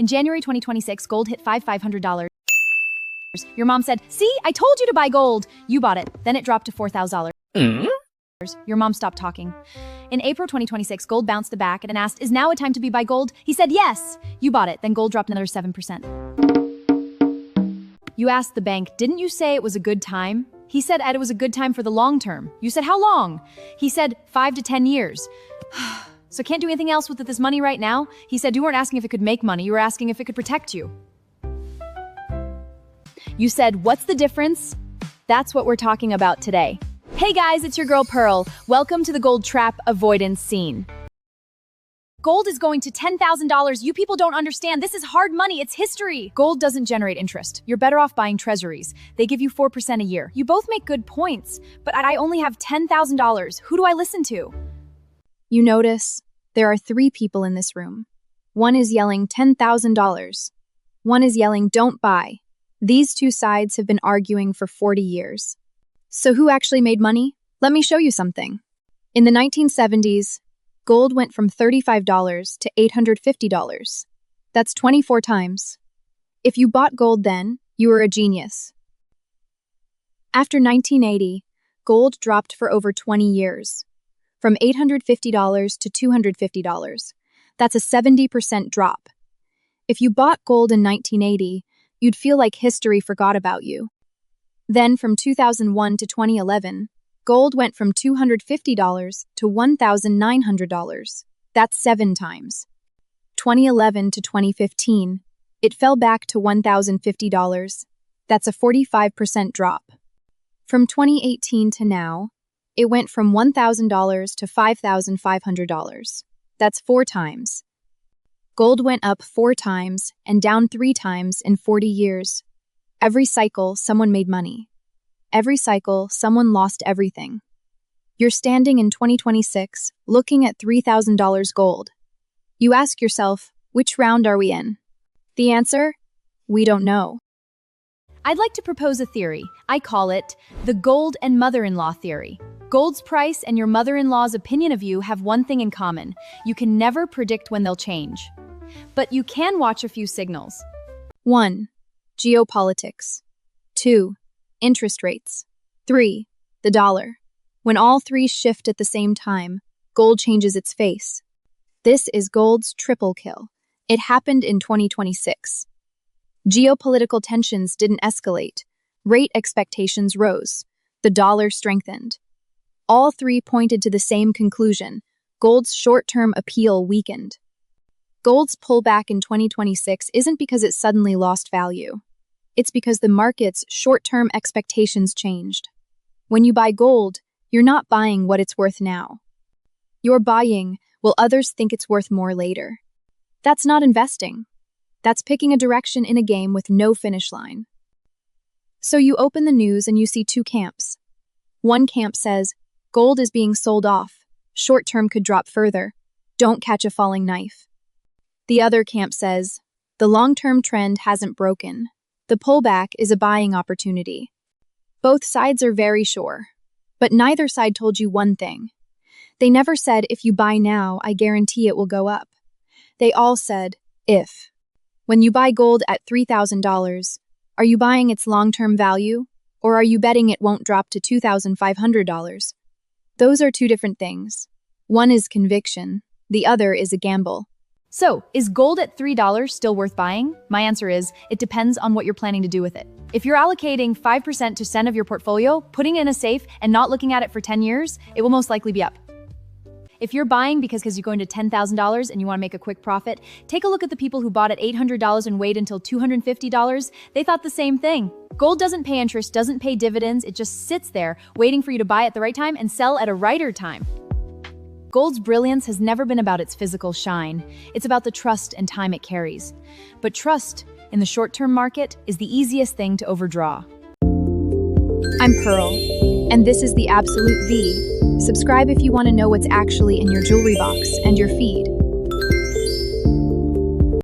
In January 2026, gold hit $500. Your mom said, "See, I told you to buy gold." You bought it. Then it dropped to $4,000. Your mom stopped talking. In April 2026, gold bounced back and asked, "Is now a time to buy gold?" He said, "Yes." You bought it. Then gold dropped another 7%. You asked the bank, "Didn't you say it was a good time?" He said it was a good time for the long term. You said, "How long?" He said, 5 to 10 years. So can't do anything else with this money right now? He said, you weren't asking if it could make money, you were asking if it could protect you. You said, "What's the difference?" That's what we're talking about today. Hey guys, it's your girl Pearl. Welcome to the gold trap avoidance scene. Gold is going to $10,000. You people don't understand. This is hard money. It's history. Gold doesn't generate interest. You're better off buying treasuries. They give you 4% a year. You both make good points, but I only have $10,000. Who do I listen to? You notice there are 3 people in this room. One is yelling $10,000. One is yelling don't buy. These 2 sides have been arguing for 40 years. So who actually made money? Let me show you something. In the 1970s, gold went from $35 to $850. That's 24 times. If you bought gold then, you were a genius. After 1980, gold dropped for over 20 years, from $850 to $250. That's a 70% drop. If you bought gold in 1980, you'd feel like history forgot about you. Then from 2001 to 2011, gold went from $250 to $1,900. That's 7 times. 2011 to 2015, it fell back to $1,050. That's a 45% drop. From 2018 to now, it went from $1,000 to $5,500. That's 4 times. Gold went up 4 times and down 3 times in 40 years. Every cycle, someone made money. Every cycle, someone lost everything. You're standing in 2026, looking at $3,000 gold. You ask yourself, which round are we in? The answer? We don't know. I'd like to propose a theory. I call it the gold and mother-in-law theory. Gold's price and your mother-in-law's opinion of you have one thing in common. You can never predict when they'll change. But you can watch a few signals. 1. Geopolitics. 2. Interest rates. 3. The dollar. When all 3 shift at the same time, gold changes its face. This is gold's triple kill. It happened in 2026. Geopolitical tensions didn't escalate. Rate expectations rose. The dollar strengthened. All 3 pointed to the same conclusion. Gold's short-term appeal weakened. Gold's pullback in 2026 isn't because it suddenly lost value. It's because the market's short-term expectations changed. When you buy gold, you're not buying what it's worth now. You're buying, will others think it's worth more later? That's not investing. That's picking a direction in a game with no finish line. So you open the news and you see 2 camps. One camp says, gold is being sold off. Short-term could drop further. Don't catch a falling knife. The other camp says, the long-term trend hasn't broken. The pullback is a buying opportunity. Both sides are very sure, but neither side told you one thing. They never said, if you buy now, I guarantee it will go up. They all said, if. When you buy gold at $3,000, are you buying its long-term value, or are you betting it won't drop to $2,500? Those are 2 different things. One is conviction, the other is a gamble. So, is gold at $3 still worth buying? My answer is, it depends on what you're planning to do with it. If you're allocating 5% to 10% of your portfolio, putting it in a safe, and not looking at it for 10 years, it will most likely be up. If you're buying because you're going to $10,000 and you want to make a quick profit, take a look at the people who bought at $800 and wait until $250. They thought the same thing. Gold doesn't pay interest, doesn't pay dividends, it just sits there, waiting for you to buy at the right time and sell at a righter time. Gold's brilliance has never been about its physical shine. It's about the trust and time it carries. But trust, in the short-term market, is the easiest thing to overdraw. I'm Pearl, and this is the Absolute V. Subscribe if you want to know what's actually in your jewelry box and your feed.